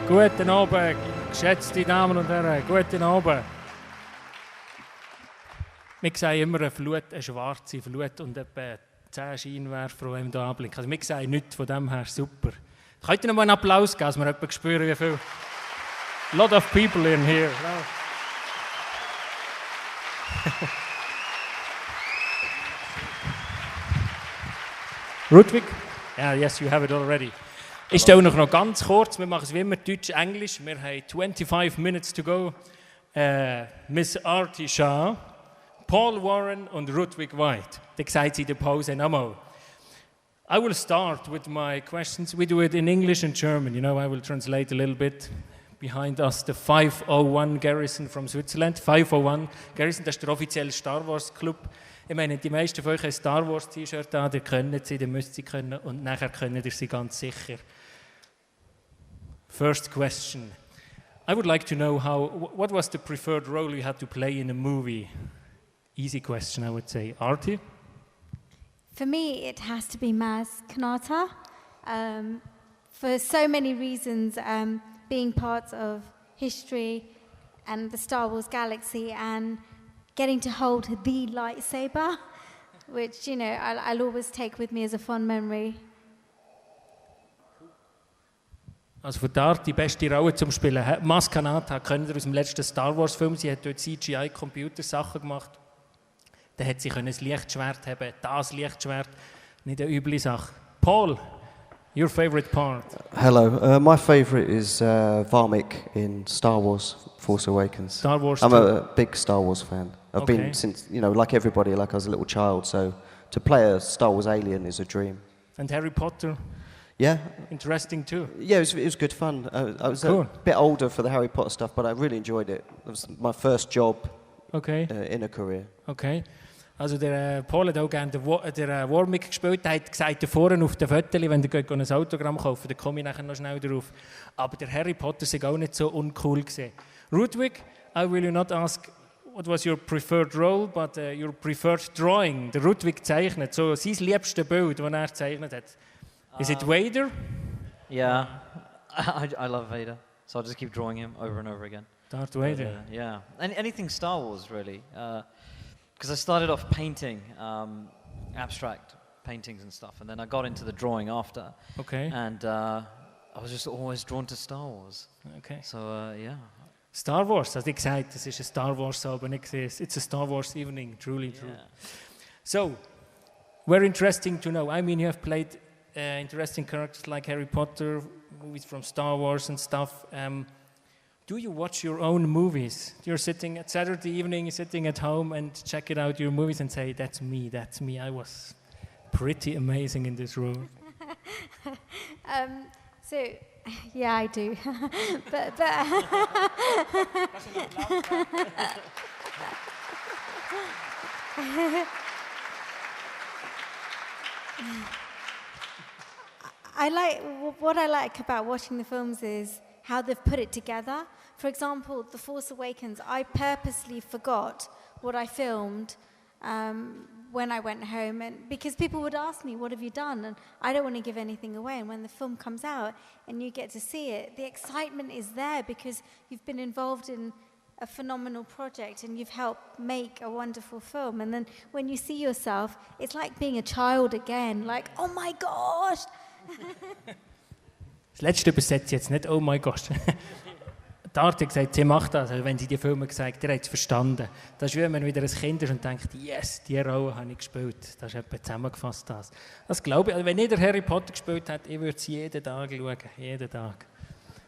Guten Abend, geschätzte Damen und Herren, guten Abend. Wir sehen immer eine Flut, eine schwarze Flut und etwa 10 Scheinwerfer, die einem hier anblinken. Also wir sehen nichts, von dem her super. Könnt ihr noch mal einen Applaus geben, dass wir etwa spüren, wie viel... A lot of people in here. Rutvig? Yeah, yes, you have it already. Ich stelle noch ganz kurz, wir machen es wie immer Deutsch-Englisch. Wir haben 25 minutes to go. Miss Arti Shah, Paul Warren und Rutvig Vaid. Dann sagt sie in der Pause nochmal. I will start with my questions. We do it in English and German. You know, I will translate a little bit. Behind us, the 501 Garrison from Switzerland. 501 Garrison, das ist der offizielle Star Wars Club. Ich meine, die meisten von euch haben Star Wars T-Shirt an, ihr könnt sie, ihr müsst sie können und nachher könnt ihr sie ganz sicher. First question. I would like to know what was the preferred role you had to play in a movie? Easy question, I would say. Arti? For me, it has to be Maz Kanata. For so many reasons, being part of history and the Star Wars galaxy and getting to hold the lightsaber, which, you know, I'll always take with me as a fond memory. Also für Dart die beste Rolle zum Spielen. Maz Kanata kennt ihr aus dem letzten Star Wars Film. Sie hat dort CGI-Computersachen gemacht. Da hat sie ein Lichtschwert haben, das Lichtschwert, nicht eine üble Sache. Paul, your favorite part? Hello, my favorite is Varmik in Star Wars Force Awakens. Star Wars. I'm a big Star Wars fan. I've been since, you know, like everybody, like I was a little child. So to play a Star Wars alien is a dream. And Harry Potter? Yeah. Interesting too. Yeah, it was good fun. I was cool. A bit older for the Harry Potter stuff, but I really enjoyed it. It was my first job in a career. Okay. Also der Paul hat auch gerne den Warmik gespielt. Er hat gesagt, da vorne auf den Fotos, wenn ihr ein Autogramm kaufen, dann komme ich nachher noch schnell drauf. Aber der Harry Potter war auch nicht so uncool gewesen. Rutvig, I will you not ask what was your preferred role, but your preferred drawing. Der Rutvig zeichnet, so sein liebstes Bild, das er gezeichnet hat. Is it Vader? Yeah, I love Vader, so I'll just keep drawing him over and over again. Darth Vader? Yeah, anything Star Wars really. Because I started off painting, abstract paintings and stuff, and then I got into the drawing after. Okay. And I was just always drawn to Star Wars. Okay. So, yeah. Star Wars, as ich gesagt, das ist ein Star Wars aber nicht gesehen. It's a Star Wars evening, truly true. So, very interesting to know. I mean, you have played interesting characters like Harry Potter, movies from Star Wars and stuff. Do you watch your own movies? You're sitting at Saturday evening, sitting at home and check it out your movies and say, that's me. I was pretty amazing in this role. So, yeah, I do. but what I like about watching the films is how they've put it together. For example, The Force Awakens, I purposely forgot what I filmed when I went home, and because people would ask me, what have you done? And I don't want to give anything away. And when the film comes out and you get to see it, the excitement is there because you've been involved in a phenomenal project and you've helped make a wonderful film. And then when you see yourself, it's like being a child again, like, oh my gosh! Das letzte übersetzt jetzt nicht, oh mein Gott. Dart hat gesagt, sie macht das, also wenn sie die Filme gesagt hat, ihr habt es verstanden. Das ist wie wenn man wieder ein Kind ist und denkt, yes, diese Rolle habe ich gespielt. Das ist etwa zusammengefasst das. Das glaube ich, also wenn jeder Harry Potter gespielt hat, ich würde es jeden Tag schauen, jeden Tag.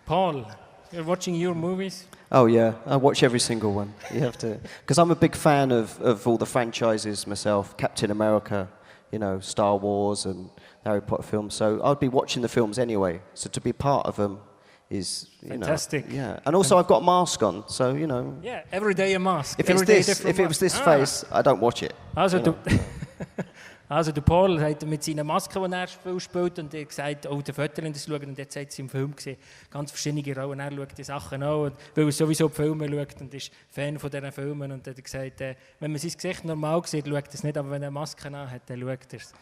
Paul, you're watching your movies? Oh yeah, I watch every single one. You have to, because I'm a big fan of all the franchises myself, Captain America, you know, Star Wars and Harry Potter films. So I'd be watching the films anyway. So to be part of them is, you fantastic. Know, yeah. And also I've got a mask on, so you know. Yeah, every day a mask. If it was this face, I don't watch it. Also der Paul hat mit seiner Maske, die er spielt, und er hat gesagt, oh, die Fotos das schauen, und jetzt hat sie im Film gesehen, ganz verschiedene Rollen, er schaut die Sachen an, weil er sowieso die Filme schaut und ist Fan von diesen Filmen, und er hat gesagt, wenn man sein Gesicht normal sieht, schaut er es nicht, aber wenn er eine Maske hat, dann schaut er es.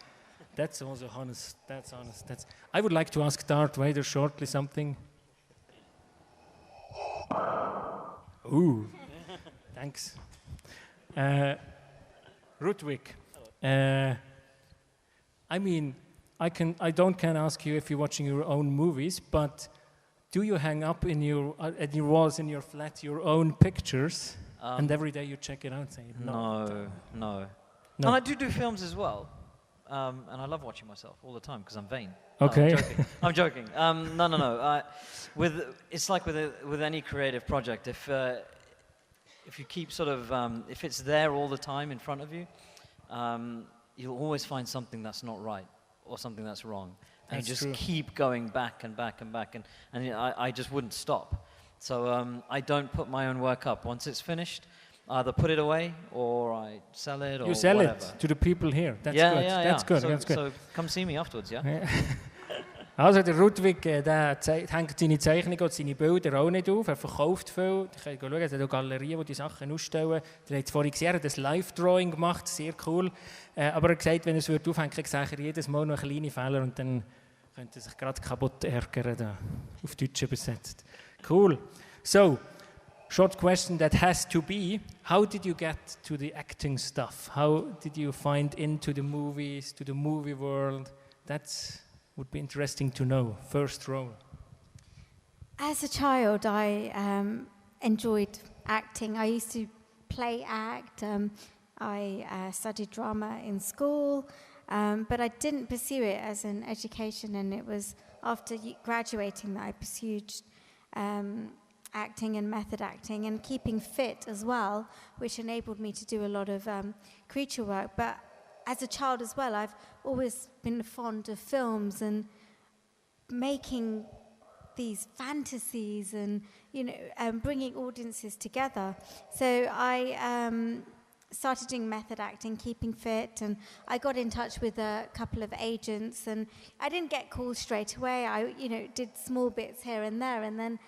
That's also honest, that's honest. I would like to ask Darth Vader shortly something. Ooh, thanks. Rutvig, I mean, I can't ask you if you're watching your own movies, but do you hang up in at your walls in your flat your own pictures, and every day you check it out? Say No. No. And I do films as well, and I love watching myself all the time because I'm vain. Okay. No, I'm joking. No. It's like with any creative project. If you keep sort of if it's there all the time in front of you, you'll always find something that's not right or something that's wrong, and That's you just true. keep going back and back and back, and I just wouldn't stop. So I don't put my own work up. Once it's finished, I either put it away or I sell it or You sell whatever. it to the people here. That's Yeah, good. yeah, That's yeah. good. So, That's good. so come see me afterwards, yeah? Also der Rutvig, der hängt seine Zeichnungen und seine Bilder auch nicht auf. Er verkauft viel. Ihr könnt schauen, er hat auch Galerien, die die Sachen ausstellen. Ihr habt es vorhin gesehen, er hat ein Live-Drawing gemacht, sehr cool. Aber er hat gesagt, wenn er es aufhängen würde, sehe er jedes Mal noch kleine Fehler und dann könnte er sich gerade kaputt ärgern, da, auf Deutsch übersetzt. Cool. So, short question that has to be, how did you get to the acting stuff? How did you find into the movies, to the movie world? That would be interesting to know. First role. As a child, I enjoyed acting. I used to play act. I studied drama in school, but I didn't pursue it as an education, and it was after graduating that I pursued acting and method acting and keeping fit as well, which enabled me to do a lot of creature work. But as a child as well, I've always been fond of films and making these fantasies and, bringing audiences together. So I started doing method acting, keeping fit, and I got in touch with a couple of agents, and I didn't get calls straight away. I, did small bits here and there, and then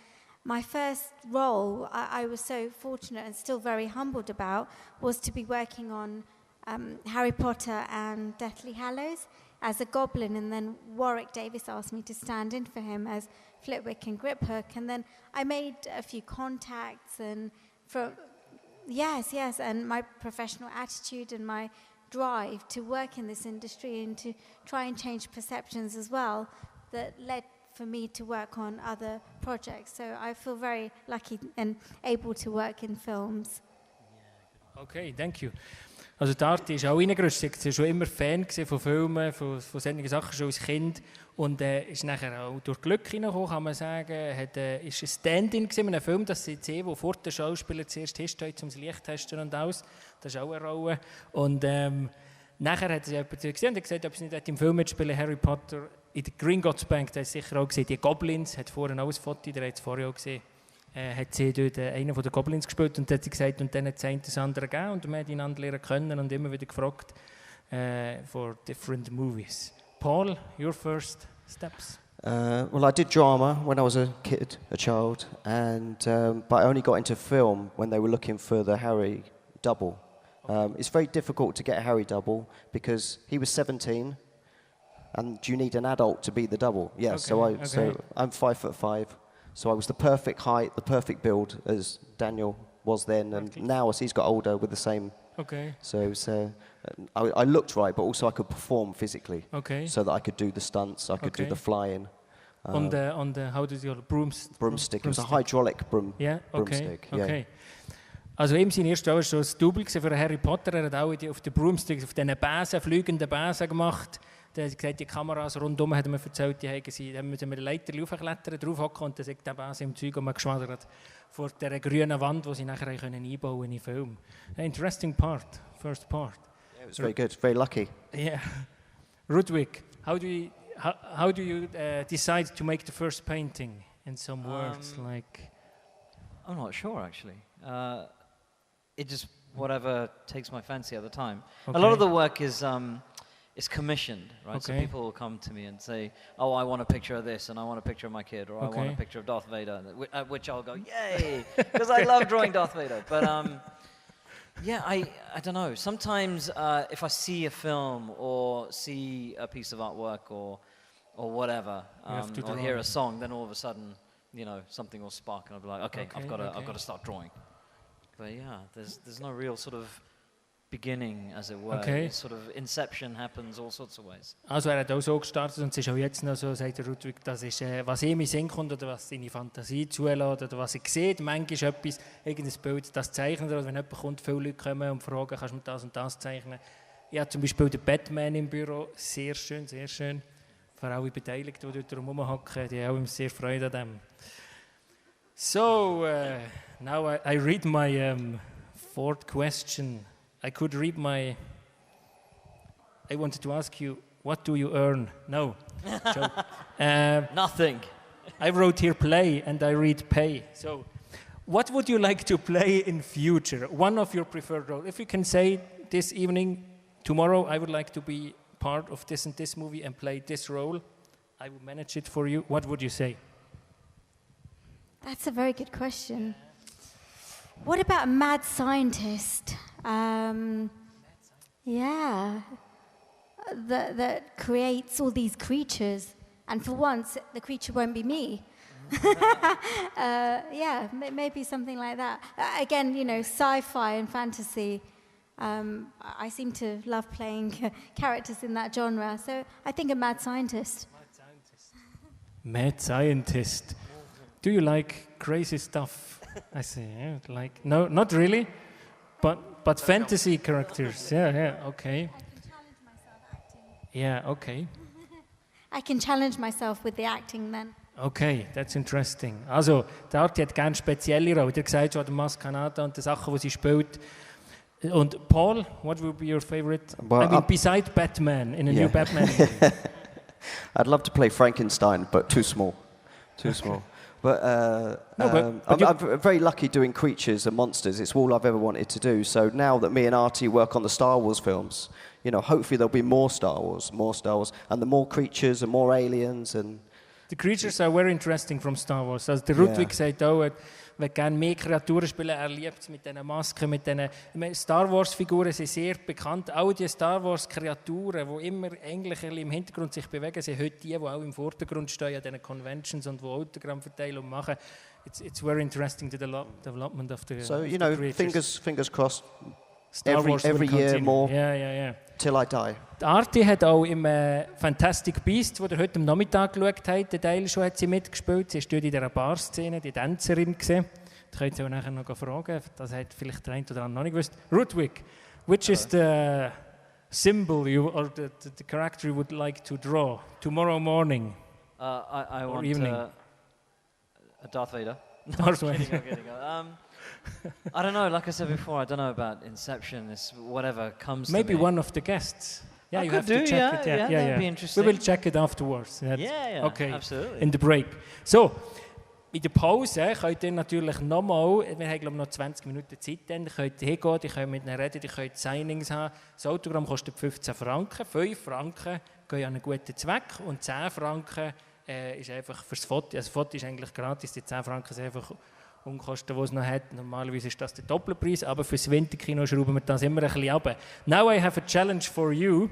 my first role, I was so fortunate and still very humbled about, was to be working on Harry Potter and Deathly Hallows as a goblin, and then Warwick Davis asked me to stand in for him as Flitwick and Griphook, and then I made a few contacts, and and my professional attitude and my drive to work in this industry and to try and change perceptions as well, that led for me to work on other projects. So I feel very lucky and able to work in films. Okay, thank you. Also die Arti ist auch reingerüstet. Sie war schon immer Fan von Filmen, von solchen Sachen, schon als Kind. Und ist nachher auch durch Glück reingekommen, kann man sagen. Ist ein Stand-in in einem Film, das sie sehen, wo vor den Schauspielern zuerst hinstehen, um das Licht zu testen und alles. Das ist auch eine Rolle. Und nachher hat sie jemand gesehen und gesagt, ob sie nicht im Film mitspielen, Harry Potter. In der Gringotts Bank, da hast du sicher auch gesehen, die Goblins, hat vorhin auch ein Foto, der hat es vorher auch gesehen. Hat sie dort einen von den Goblins gespielt und dann hat sie gesagt, und dann hat es einen das andere gegeben und wir haben einander lernen können und immer wieder gefragt for different movies. Paul, your first steps? Well, I did drama when I was a kid, a child, but I only got into film when they were looking for the Harry double. It's very difficult to get a Harry double because he was 17, and you need an adult to be the double. Yeah, Okay, so I'm 5'5". So I was the perfect height, the perfect build, as Daniel was then, and now as he's got older, with the same. Okay. So I looked right, but also I could perform physically. Okay. So that I could do the stunts, I could do the flying. On the how does your broomstick? It was a hydraulic broomstick. Okay. Yeah. Also ihm sein erster war schon ein Double für Harry Potter. Er hat auch auf den Broomsticks, auf diesen Bäsen, fliegenden Bäsen gemacht. Er hat gesagt, die Kameras rundum, hat mir erzählt, die haben mit einer Leiter raufklettern, draufhocken und dann sagt der Bäse im Zeug und man geschwadert vor dieser grünen Wand, die sie nachher einbauen in den Film. Interesting part, first part. Yeah, it was very good, very lucky. Yeah. Rutvig, how do you decide to make the first painting? In some words, like... I'm not sure, actually. It just, whatever takes my fancy at the time. Okay. A lot of the work is commissioned, right? So Okay. people will come to me and say, oh, I want a picture of this, and I want a picture of my kid, or I want Okay. a picture of Darth Vader, at which I'll go, yay, because I love drawing Darth Vader. But yeah, I don't know. Sometimes if I see a film or see a piece of artwork or whatever, You have to or draw hear it. a song, then all of a sudden something will spark, and I'll be like, okay, I've got to start drawing. But yeah, there's no real sort of beginning, as it were. Okay. Sort of inception happens all sorts of ways. Also er hat auch so gestartet und es ist auch jetzt noch so, sagt der Rutvig, das ist, was ihm in den Sinn kommt oder was seine Fantasie zulässt oder was er sieht, manchmal etwas, irgendein Bild, das zeichnet oder wenn jemand kommt, viele Leute kommen und fragen, kannst du mir das und das zeichnen. Ich habe zum Beispiel den Batman im Büro, sehr schön, sehr schön. Für alle Beteiligten, die dort rumhocken, die haben auch immer sehr Freude an dem. So, now I read my fourth question. I wanted to ask you, what do you earn? No, joke. Nothing. I wrote here play and I read pay. So, what would you like to play in future? One of your preferred roles. If you can say this evening, tomorrow, I would like to be part of this and this movie and play this role. I will manage it for you. What would you say? That's a very good question. What about a mad scientist? Yeah, that creates all these creatures, and for once, the creature won't be me. Yeah, maybe something like that. Again, sci-fi and fantasy. I seem to love playing characters in that genre, so I think a mad scientist. Mad scientist. Do you like crazy stuff? I say, no, not really, but fantasy characters. Yeah, okay. I can challenge myself acting. Yeah, okay. I can challenge myself with the acting then. Okay, that's interesting. Also, der Arti hat gerne spezielle Rollen. Der gesagt schon, der Maskanata und die Sachen, die sie spielt. Und Paul, what would be your favorite? Well, I mean, beside Batman, in a new Batman movie. I'd love to play Frankenstein, but too small. Too small. But, I'm very lucky doing creatures and monsters. It's all I've ever wanted to do. So now that me and Arti work on the Star Wars films, hopefully there'll be more Star Wars, and the more creatures and more aliens. And the creatures are very interesting from Star Wars. Also der Rutvig sagt auch, er will gerne mehr Kreaturen spielen. Er liebt es mit diesen Masken, mit diesen Star Wars-Figuren sind sehr bekannt. All die Star Wars-Kreaturen, die immer eigentlich im Hintergrund sich bewegen, sind heute die auch im Vordergrund stehen an diesen Conventions und die Autogramm verteilen und machen. It's very interesting, the development of the So, creatures. fingers crossed, Star Wars every year more, yeah. till I die. Die Arti hat auch im Fantastic Beasts, wo ihr heute am Nachmittag geschaut habt, den Teil schon hat sie mitgespielt. Sie war dort in dieser Bar-Szene, die Tänzerin gewesen. Da könnt ihr auch nachher noch fragen, das hat vielleicht der eine oder andere noch nicht gewusst. Rutvig, which is the symbol or the character you would like to draw tomorrow morning? I or want evening? A Darth Vader. Darth Vader. I'm kidding. I don't know, like I said before, I don't know about Inception. It's whatever comes Maybe to me. one of the guests. Yeah, I you could have to do, check yeah, it. that'd be interesting. We will check it afterwards. Yeah, okay. Absolutely. In the break. So, in der Pause könnt ihr natürlich nochmal, wir haben glaube ich noch 20 Minuten Zeit, dann könnt ihr hingehen, ihr könnt mit ihnen reden, ihr könnt Signings haben. Das Autogramm kostet 15 Franken, 5 Franken gehen an einen guten Zweck und 10 Franken ist einfach fürs Foto. Also das Foto ist eigentlich gratis, die 10 Franken sind einfach Unkosten, die es noch hat. Normalerweise ist das der Doppelpreis, aber fürs Winterkino schrauben wir das immer ein bisschen runter. Now I have a challenge for you,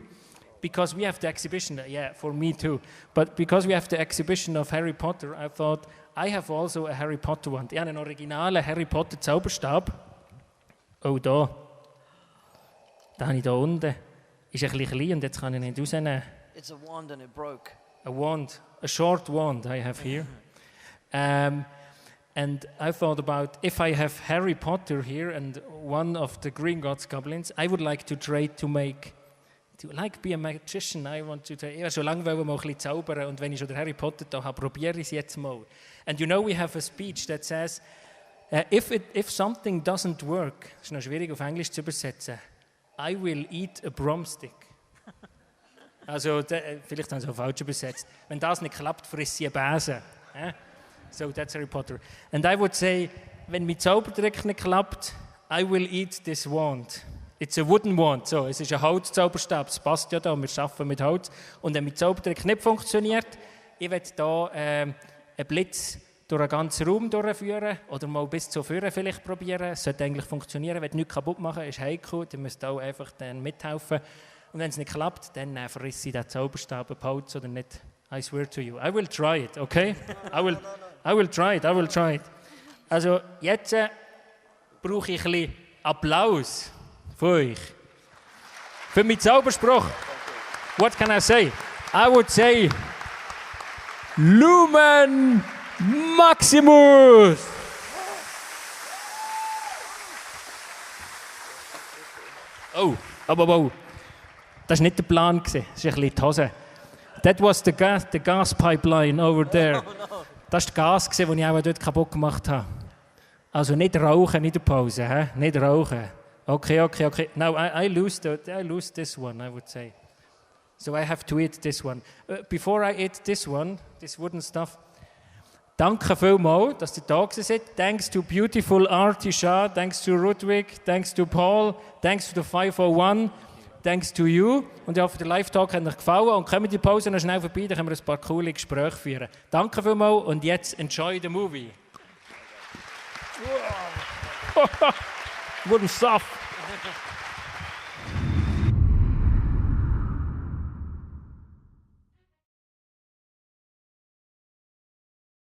because we have the exhibition, yeah, for me too, but because we have the exhibition of Harry Potter, I thought I have also a Harry Potter one. Ich habe einen originalen Harry Potter Zauberstab. Oh, da. Den habe ich da unten. Ist ein bisschen klein und jetzt kann ich ihn nicht rausnehmen. It's a wand and it broke. A wand, a short wand I have here. And I thought about if I have Harry Potter here and one of the Green Gods goblins, I would like to trade to be a magician. I want to. Ich wollte schon lange mal ein bisschen zaubern und wenn ich schon den Harry Potter da habe, probiere ich es jetzt mal. And we have a speech that says, if something doesn't work, das ist noch schwierig auf Englisch zu übersetzen, I will eat a broomstick. Also vielleicht haben sie auch falsch übersetzt. Wenn das nicht klappt, friss ich einen Besen. So that's Harry Potter. And I would say, wenn mein Zaubertrick nicht klappt, I will eat this wand. It's a wooden wand. So, es ist ein Holzzauberstab, es passt ja da, wir arbeiten mit Holz. Und wenn mein Zaubertrick nicht funktioniert, ich werde hier einen Blitz durch einen ganzen Raum durchführen oder mal bis zu vorne vielleicht probieren. Es sollte eigentlich funktionieren, wenn nichts kaputt machen, ist heikel, dann müsst ihr auch einfach dann mithelfen. Und wenn es nicht klappt, dann friss ich den Zauberstab ab Holz oder nicht. I swear to you. I will try it, okay? I will try it. Also, jetzt brauche ich ein bisschen Applaus von euch. Für meinen Zauberspruch. What can I say? I would say Lumen Maximus! Oh. Das war nicht der Plan, das ist ein bisschen die Hose. That was the gas pipeline over there. Das war das Gas, das ich auch dort kaputt gemacht habe. Also nicht rauchen in der Pause, hä? Nicht rauchen. Okay. Now I lose this one, I would say. So I have to eat this one. Before I eat this one, this wooden stuff, danke vielmals, dass ihr da seid. Thanks to beautiful Arti Shah, thanks to Rutvig, thanks to Paul, thanks to the 501, thanks to you. Und ich hoffe, der Live-Talk hat euch gefallen. Und kommen die Pause noch schnell vorbei, dann können wir ein paar coole Gespräche führen. Danke vielmals und jetzt enjoy the movie. Wooden stuff.